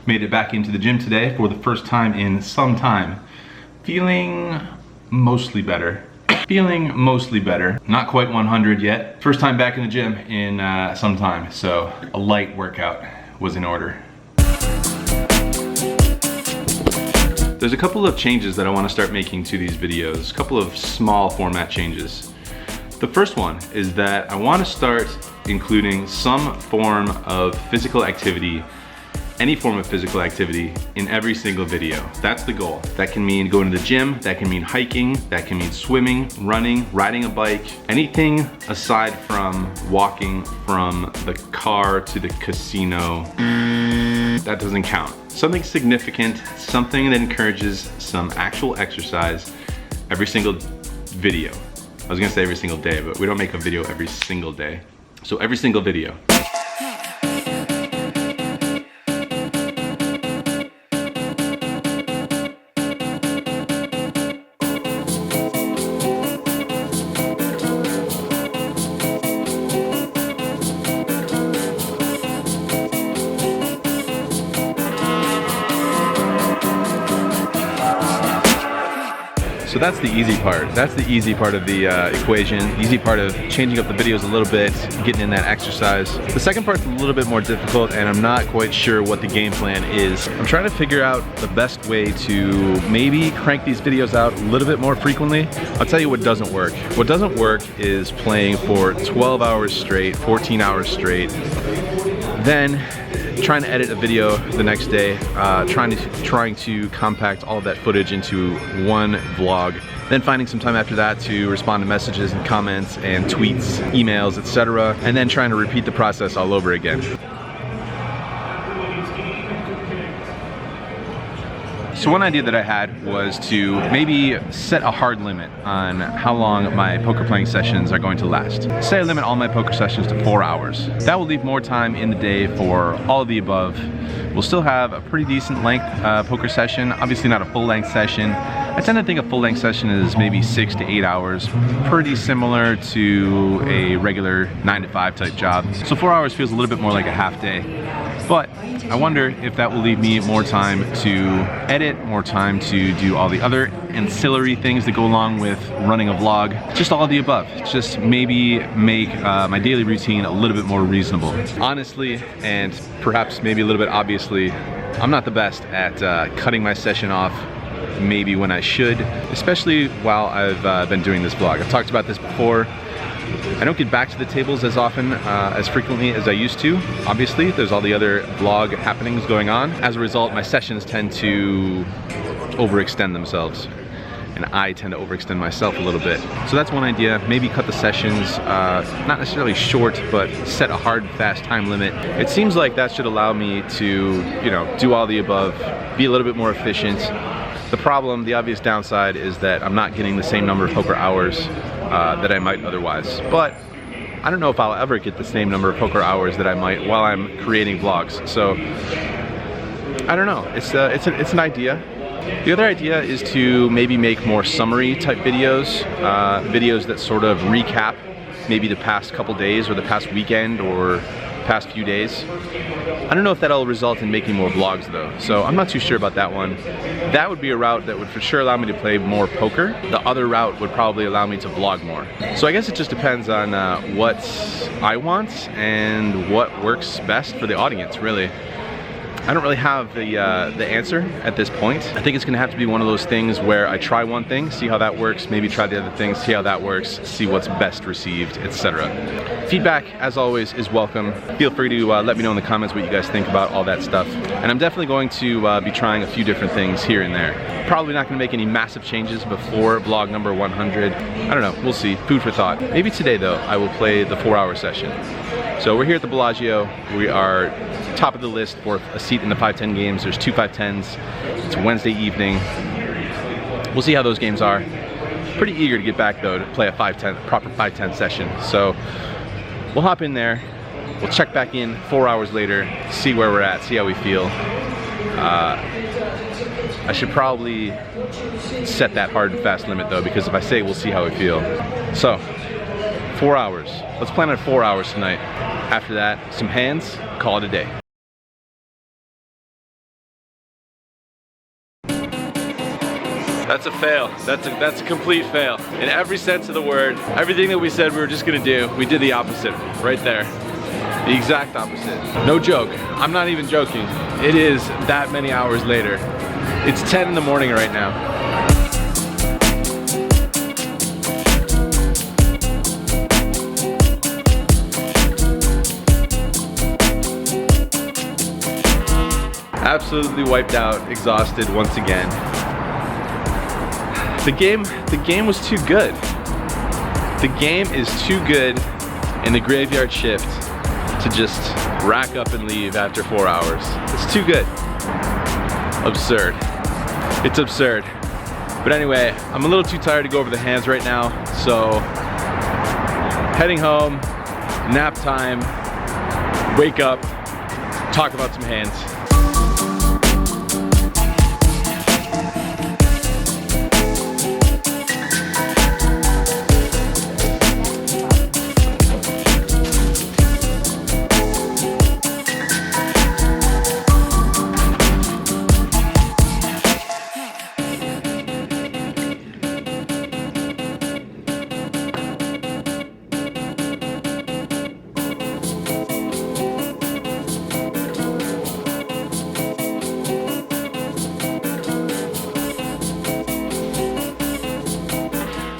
Made it back into the gym today for the first time in some time. Feeling mostly better. Feeling mostly better. Not quite 100 yet. First time back in the gym in some time, so a light workout was in order. There's a couple of changes that I want to start making to these videos, a couple of small format changes. The first one is that I want to start including some form of physical activity, any form of physical activity in every single video. That's the goal. That can mean going to the gym, that can mean hiking, that can mean swimming, running, riding a bike, anything aside from walking from the car to the casino. That doesn't count. Something significant, something that encourages some actual exercise every single video. I was gonna say every single day, but we don't make a video every single day. So every single video. So that's the easy part. That's the easy part of the equation. The easy part of changing up the videos a little bit, getting in that exercise. The second part's a little bit more difficult, and I'm not quite sure what the game plan is. I'm trying to figure out the best way to maybe crank these videos out a little bit more frequently. I'll tell you what doesn't work. What doesn't work is playing for 12 hours straight, 14 hours straight, then trying to edit a video the next day, trying to compact all of that footage into one vlog, then finding some time after that to respond to messages and comments and tweets, emails, etc., and then trying to repeat the process all over again. So one idea that I had was to maybe set a hard limit on how long my poker playing sessions are going to last. Say I limit all my poker sessions to 4 hours. That will leave more time in the day for all of the above. We'll still have a pretty decent length poker session, obviously not a full length session. I tend to think a full length session is maybe 6 to 8 hours, pretty similar to a regular 9 to 5 type job. So 4 hours feels a little bit more like a half day. But I wonder if that will leave me more time to edit, more time to do all the other ancillary things that go along with running a vlog. Just all of the above. Just maybe make my daily routine a little bit more reasonable. Honestly, and perhaps maybe a little bit obviously, I'm not the best at cutting my session off maybe when I should, especially while I've been doing this vlog. I've talked about this before. I don't get back to the tables as often, as frequently as I used to. Obviously, there's all the other vlog happenings going on. As a result, my sessions tend to overextend themselves, and I tend to overextend myself a little bit. So that's one idea. Maybe cut the sessions, not necessarily short, but set a hard, fast time limit. It seems like that should allow me to, do all the above, be a little bit more efficient. The problem, the obvious downside, is that I'm not getting the same number of poker hours that I might otherwise. But I don't know if I'll ever get the same number of poker hours that I might while I'm creating vlogs. So I don't know. It's an idea. The other idea is to maybe make more summary type videos, videos that sort of recap maybe the past couple days or the past weekend or past few days. I don't know if that'll result in making more vlogs though, so I'm not too sure about that one. That would be a route that would for sure allow me to play more poker. The other route would probably allow me to vlog more. So I guess it just depends on what I want and what works best for the audience, really. I don't really have the answer at this point. I think it's gonna have to be one of those things where I try one thing, see how that works, maybe try the other things, see how that works, see what's best received, etc. Feedback, as always, is welcome. Feel free to let me know in the comments what you guys think about all that stuff. And I'm definitely going to be trying a few different things here and there. Probably not gonna make any massive changes before vlog number 100. I don't know, we'll see, food for thought. Maybe today though, I will play the 4-hour session. So we're here at the Bellagio. We are top of the list for a seat in the 5-10 games. There's 2 5-10s. It's Wednesday evening. We'll see how those games are. Pretty eager to get back though to play a proper 5-10 session. So we'll hop in there. We'll check back in 4 hours later, see where we're at, see how we feel. I should probably set that hard and fast limit though, because if I say we'll see how we feel. So 4 hours. Let's plan on 4 hours tonight. After that, some hands, call it a day. That's a fail. That's a complete fail. In every sense of the word, everything that we said we were just gonna do, we did the opposite, right there. The exact opposite. No joke, I'm not even joking. It is that many hours later. It's 10 in the morning right now. Absolutely wiped out, exhausted once again. The game was too good. The game is too good in the graveyard shift to just rack up and leave after 4 hours. It's too good. Absurd. It's absurd. But anyway, I'm a little too tired to go over the hands right now, so heading home, nap time, wake up, talk about some hands.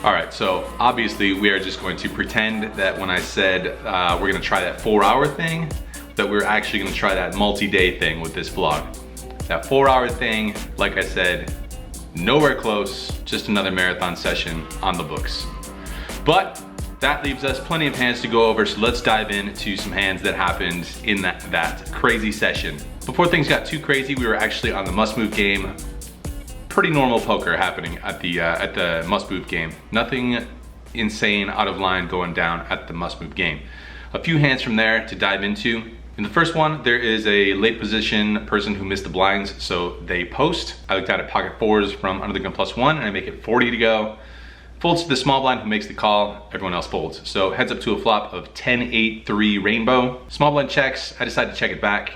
Alright, so obviously we are just going to pretend that when I said we're gonna try that 4-hour thing, that we're actually gonna try that multi-day thing with this vlog. That 4-hour thing, like I said, nowhere close, just another marathon session on the books. But that leaves us plenty of hands to go over, so let's dive into some hands that happened in that crazy session. Before things got too crazy, we were actually on the must-move game. Pretty normal poker happening at the must-move game. Nothing insane, out of line going down at the must-move game. A few hands from there to dive into. In the first one, there is a late position person who missed the blinds, so they post. I looked at pocket fours from under the gun +1, and I make it 40 to go. Folds to the small blind who makes the call, everyone else folds. So heads up to a flop of 10-8-3 rainbow. Small blind checks, I decide to check it back.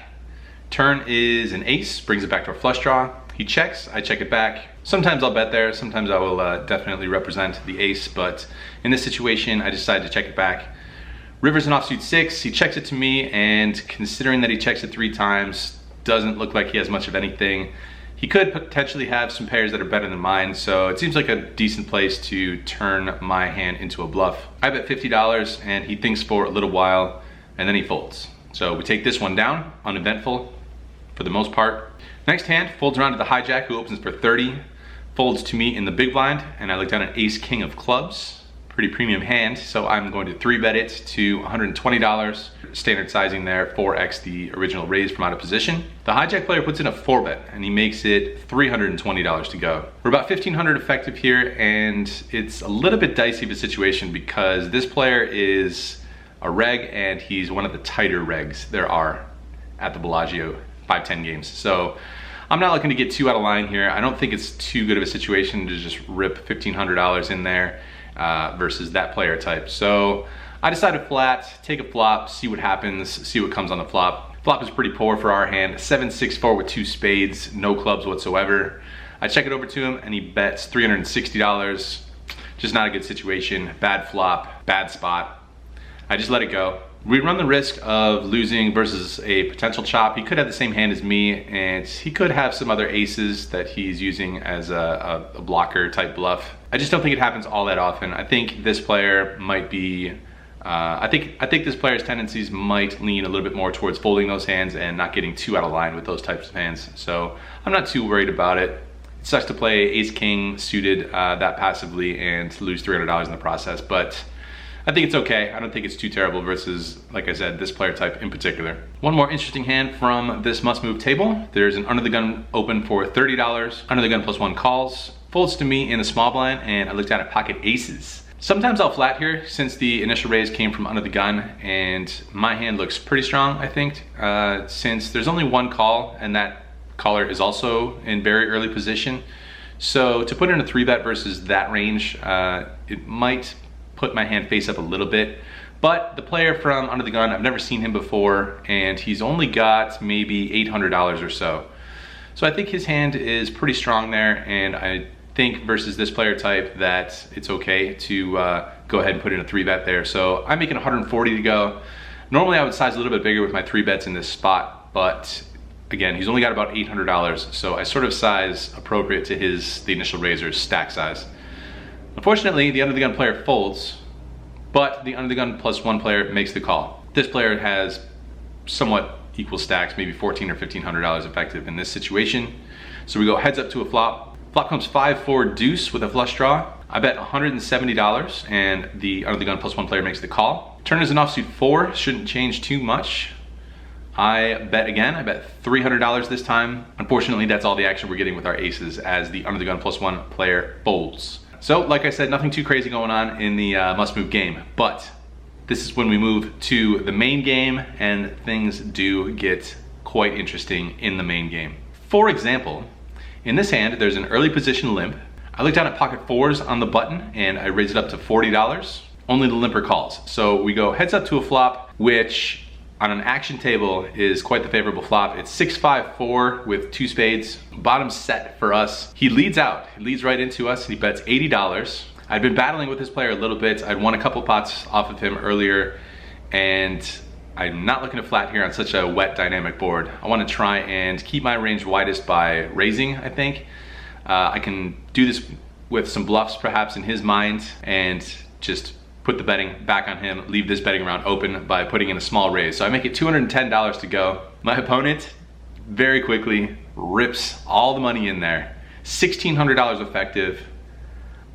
Turn is an ace, brings it back to a flush draw. He checks, I check it back. Sometimes I'll bet there, sometimes I will definitely represent the ace, but in this situation, I decide to check it back. River's an offsuit 6, he checks it to me, and considering that he checks it 3 times, doesn't look like he has much of anything. He could potentially have some pairs that are better than mine, so it seems like a decent place to turn my hand into a bluff. I bet $50, and he thinks for a little while, and then he folds. So we take this one down, uneventful for the most part. Next hand folds around to the hijack who opens for 30, folds to me in the big blind, and I look down at ace king of clubs. Pretty premium hand, so I'm going to 3-bet it to $120. Standard sizing there, 4x the original raise from out of position. The hijack player puts in a 4-bet, and he makes it $320 to go. We're about 1,500 effective here, and it's a little bit dicey of a situation because this player is a reg, and he's one of the tighter regs there are at the Bellagio 5-10 games. So I'm not looking to get too out of line here. I don't think it's too good of a situation to just rip $1,500 in there versus that player type. So I decided flat, take a flop, see what happens, see what comes on the flop. Flop is pretty poor for our hand, 7-6-4 with 2 spades, no clubs whatsoever. I check it over to him and he bets $360. Just not a good situation, bad flop, bad spot. I just let it go. We run the risk of losing versus a potential chop. He could have the same hand as me, and he could have some other aces that he's using as a blocker type bluff. I just don't think it happens all that often. I think this player might be, I think this player's tendencies might lean a little bit more towards folding those hands and not getting too out of line with those types of hands. So I'm not too worried about it. It sucks to play ace king suited that passively and to lose $300 in the process, but I think it's okay. I don't think it's too terrible versus, like I said, this player type in particular. One more interesting hand from this must-move table. There's an under the gun open for $30. Under the gun +1 calls. Folds to me in the small blind, and I looked at pocket aces. Sometimes I'll flat here since the initial raise came from under the gun, and my hand looks pretty strong, I think, since there's only one call, and that caller is also in very early position. So to put in a 3-bet versus that range, it might put my hand face up a little bit, but the player from under the gun, I've never seen him before, and he's only got maybe $800 or so. So I think his hand is pretty strong there, and I think versus this player type that it's okay to go ahead and put in a 3-bet there. So I'm making 140 to go. Normally I would size a little bit bigger with my 3-bets in this spot, but again, he's only got about $800, so I sort of size appropriate to the initial raiser's stack size. Unfortunately, the under the gun player folds, but the under the gun +1 player makes the call. This player has somewhat equal stacks, maybe $1,400 or $1,500 effective in this situation. So we go heads up to a flop. Flop comes 5-4 deuce with a flush draw. I bet $170 and the under the gun +1 player makes the call. Turn is an offsuit 4, shouldn't change too much. I bet again, I bet $300 this time. Unfortunately, that's all the action we're getting with our aces as the under the gun +1 player folds. So like I said, nothing too crazy going on in the must move game, but this is when we move to the main game and things do get quite interesting in the main game. For example, in this hand, there's an early position limp. I look down at pocket 4s on the button and I raise it up to $40. Only the limper calls. So we go heads up to a flop, which on an action table is quite the favorable flop. It's 6-5-4 with 2 spades. Bottom set for us. He leads out, he leads right into us. He bets $80. I'd been battling with this player a little bit. I'd won a couple pots off of him earlier, and I'm not looking to flat here on such a wet dynamic board. I want to try and keep my range widest by raising, I think. I can do this with some bluffs perhaps in his mind and just put the betting back on him, leave this betting round open by putting in a small raise. So I make it $210 to go. My opponent very quickly rips all the money in there. $1,600 effective.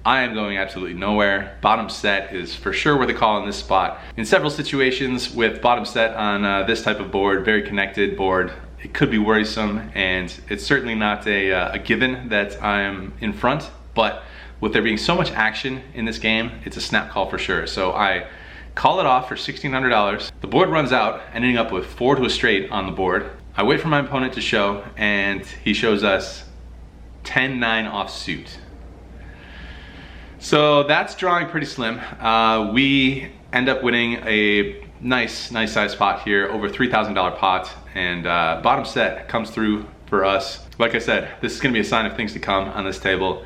I am going absolutely nowhere. Bottom set is for sure worth a call in this spot. In several situations with bottom set on this type of board, very connected board, it could be worrisome, and it's certainly not a given that I'm in front, but with there being so much action in this game, it's a snap call for sure. So I call it off for $1,600. The board runs out, ending up with 4 to a straight on the board. I wait for my opponent to show, and he shows us 10-9 offsuit. So that's drawing pretty slim. We end up winning a nice size pot here, over $3,000 pot, and bottom set comes through for us. Like I said, this is gonna be a sign of things to come on this table.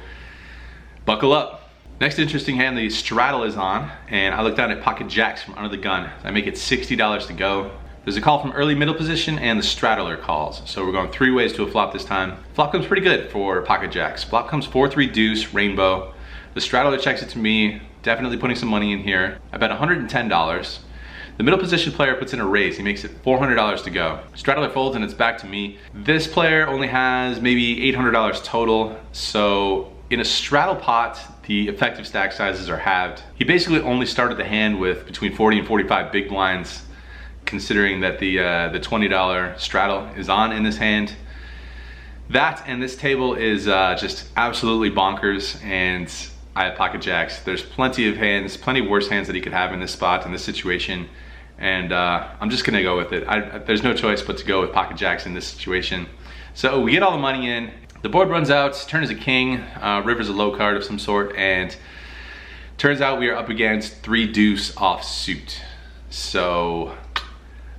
Buckle up. Next interesting hand, the straddle is on, and I look down at pocket jacks from under the gun. I make it $60 to go. There's a call from early middle position and the straddler calls. So we're going 3 ways to a flop this time. Flop comes pretty good for pocket jacks. Flop comes 4-3 deuce, rainbow. The straddler checks it to me, definitely putting some money in here. I bet $110. The middle position player puts in a raise. He makes it $400 to go. Straddler folds and it's back to me. This player only has maybe $800 total. So in a straddle pot, the effective stack sizes are halved. He basically only started the hand with between 40 and 45 big blinds, considering that the $20 straddle is on in this hand. That and this table is just absolutely bonkers, and I have pocket jacks. There's plenty of hands, plenty worse hands that he could have in this spot, in this situation, and I'm just gonna go with it. There's no choice but to go with pocket jacks in this situation. So we get all the money in, the board runs out, turn is a king, river's a low card of some sort, and turns out we are up against 3 deuce offsuit. So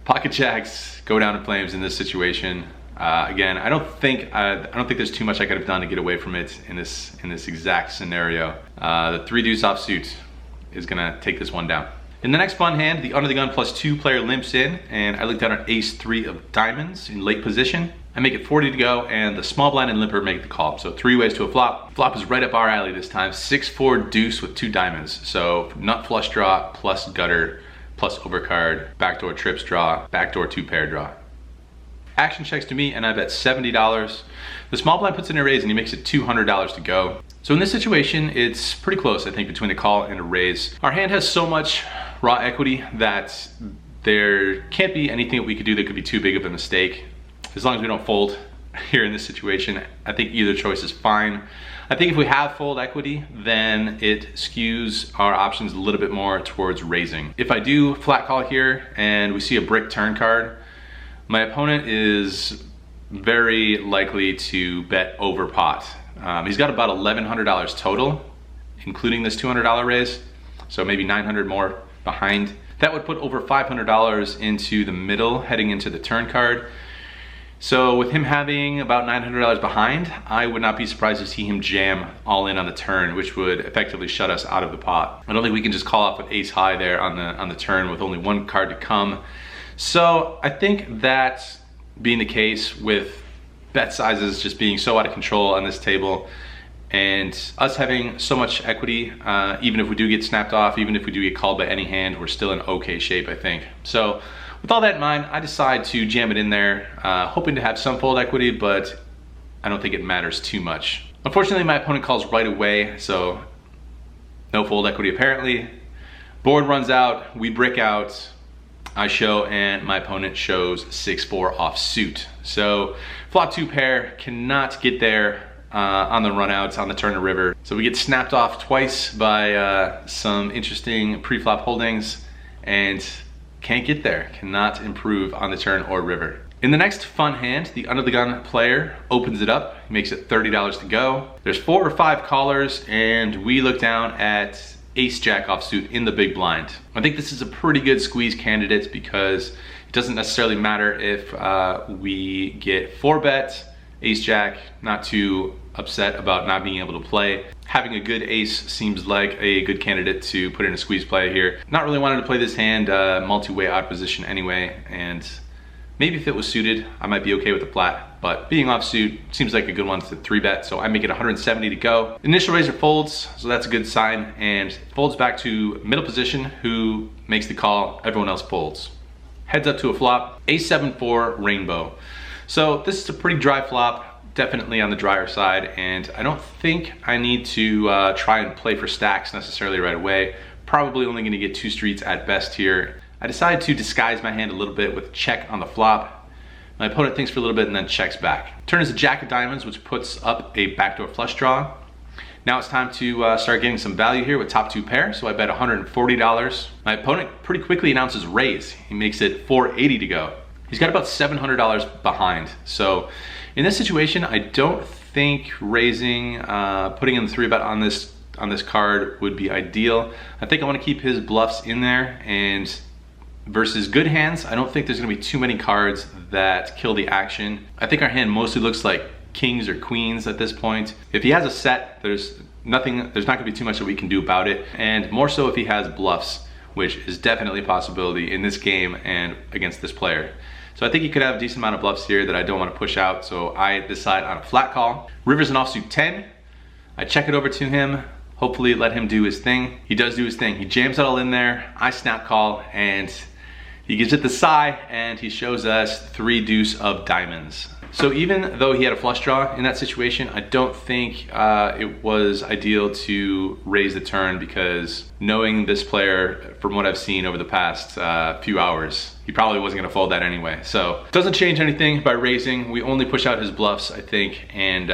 pocket jacks go down in flames in this situation. Again, I don't think there's too much I could have done to get away from it in this exact scenario. The 3 deuce offsuit is gonna take this one down. In the next fun hand, the under the gun +2 player limps in, and I look down at ace-3 of diamonds in late position. I make it 40 to go, and the small blind and limper make the call. So 3 ways to a flop. Flop is right up our alley this time. 6-4 deuce with 2 diamonds. So nut flush draw plus gutter plus overcard, backdoor trips draw, backdoor 2 pair draw. Action checks to me, and I bet $70. The small blind puts in a raise, and he makes it $200 to go. So in this situation, it's pretty close, I think, between a call and a raise. Our hand has so much raw equity that there can't be anything that we could do that could be too big of a mistake. As long as we don't fold here in this situation, I think either choice is fine. I think if we have fold equity, then it skews our options a little bit more towards raising. If I do flat call here and we see a brick turn card, my opponent is very likely to bet over pot. He's got about $1,100 total, including this $200 raise, so maybe $900 more behind. That would put over $500 into the middle, heading into the turn card. So with him having about $900 behind, I would not be surprised to see him jam all in on the turn, which would effectively shut us out of the pot. I don't think we can just call off with ace high there on the turn with only one card to come. So I think that being the case with bet sizes just being so out of control on this table, and us having so much equity, even if we do get snapped off, even if we do get called by any hand, we're still in okay shape, I think. So with all that in mind, I decide to jam it in there, hoping to have some fold equity, but I don't think it matters too much. Unfortunately, my opponent calls right away, so no fold equity apparently. Board runs out, we brick out, I show, and my opponent shows 6-4 offsuit. So flop 2 pair, cannot get there on the runouts on the turn to river. So we get snapped off twice by some interesting pre-flop holdings and can't get there, cannot improve on the turn or river. In the next fun hand, the under the gun player opens it up, makes it $30 to go. There's 4 or 5 callers and we look down at ace jack offsuit in the big blind. I think this is a pretty good squeeze candidate because it doesn't necessarily matter if we get 4-bet, ace jack, not too upset about not being able to play. Having a good ace seems like a good candidate to put in a squeeze play here. Not really wanting to play this hand multi-way out position anyway, and maybe if it was suited, I might be okay with the flat, but being offsuit seems like a good one to 3-bet, so I make it 170 to go. Initial raiser folds, so that's a good sign, and folds back to middle position, who makes the call, everyone else folds. Heads up to a flop, ace 7-4 rainbow. So this is a pretty dry flop, definitely on the drier side, and I don't think I need to try and play for stacks necessarily right away. Probably only gonna get 2 streets at best here. I decide to disguise my hand a little bit with check on the flop. My opponent thinks for a little bit and then checks back. Turn is a jack of diamonds, which puts up a backdoor flush draw. Now it's time to start getting some value here with top 2 pair, so I bet $140. My opponent pretty quickly announces raise. He makes it $480 to go. He's got about $700 behind. So in this situation, I don't think raising, putting in the 3-bet on this card would be ideal. I think I want to keep his bluffs in there, and versus good hands, I don't think there's going to be too many cards that kill the action. I think our hand mostly looks like kings or queens at this point. If he has a set, there's not going to be too much that we can do about it, and more so if he has bluffs, which is definitely a possibility in this game and against this player. So I think he could have a decent amount of bluffs here that I don't want to push out, so I decide on a flat call. River's an offsuit 10. I check it over to him, hopefully let him do his thing. He does do his thing. He jams it all in there. I snap call, and he gives it the sigh, and he shows us 3 deuce of diamonds. So even though he had a flush draw in that situation, I don't think it was ideal to raise the turn, because knowing this player from what I've seen over the past few hours, he probably wasn't gonna fold that anyway. So it doesn't change anything by raising. We only push out his bluffs, I think, and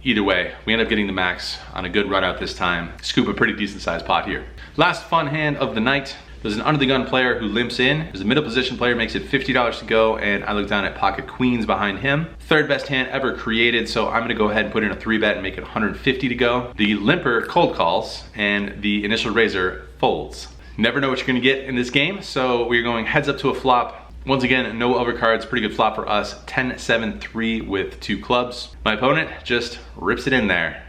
either way, we end up getting the max on a good run out this time. Scoop a pretty decent sized pot here. Last fun hand of the night. There's an under the gun player who limps in. There's a middle position player, makes it $50 to go, and I look down at pocket queens behind him. 3rd best hand ever created, so I'm gonna go ahead and put in a 3-bet and make it 150 to go. The limper cold calls, and the initial raiser folds. Never know what you're gonna get in this game, so we're going heads up to a flop. Once again, no overcards, pretty good flop for us. 10-7-3 with 2 clubs. My opponent just rips it in there.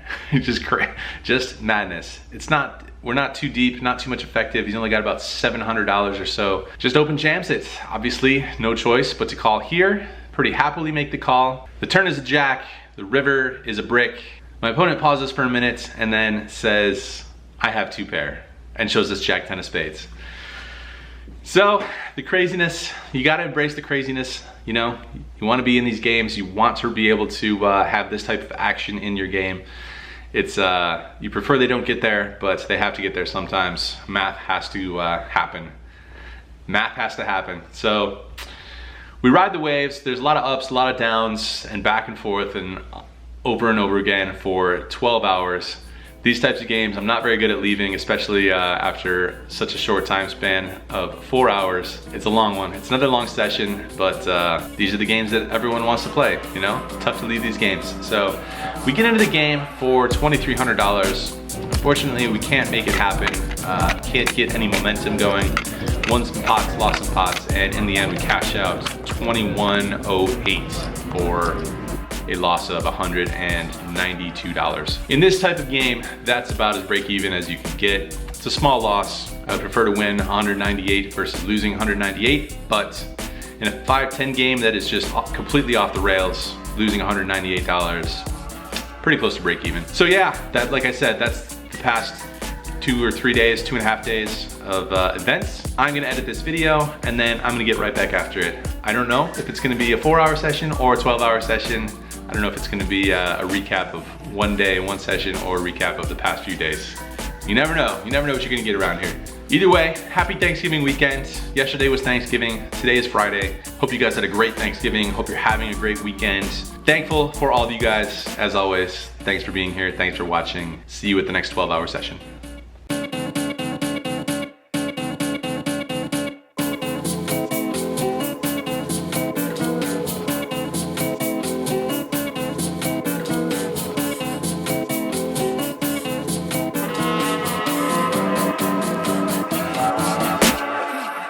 just madness. We're not too deep, not too much effective. He's only got about $700 or so. Just open jams it. Obviously, no choice but to call here. Pretty happily make the call. The turn is a jack, the river is a brick. My opponent pauses for a minute and then says, I have 2 pair, and shows us jack 10 of spades. So the craziness, you gotta embrace the craziness. You know, you wanna be in these games, you want to be able to have this type of action in your game. It's, you prefer they don't get there, but they have to get there sometimes. Math has to happen. Math has to happen. So we ride the waves. There's a lot of ups, a lot of downs, and back and forth and over again for 12 hours. These types of games, I'm not very good at leaving, especially after such a short time span of 4 hours. It's a long one. It's another long session, but these are the games that everyone wants to play, you know? Tough to leave these games. So we get into the game for $2,300. Unfortunately, we can't make it happen. Can't get any momentum going. won some pots, lost some pots, and in the end we cashed out 2108 for a loss of $192. In this type of game, that's about as break even as you can get. It's a small loss. I would prefer to win 198 versus losing 198, but in a 5-10 game that is just completely off the rails, losing $198, pretty close to break even. So yeah, that, like I said, that's the past 2 or 3 days, 2.5 days of events. I'm gonna edit this video and then I'm gonna get right back after it. I don't know if it's gonna be a 4-hour session or a 12-hour session. I don't know if it's gonna be a recap of one day, one session, or a recap of the past few days. You never know. You never know what you're gonna get around here. Either way, happy Thanksgiving weekend. Yesterday was Thanksgiving, today is Friday. Hope you guys had a great Thanksgiving. Hope you're having a great weekend. Thankful for all of you guys, as always. Thanks for being here, thanks for watching. See you at the next 12-hour session.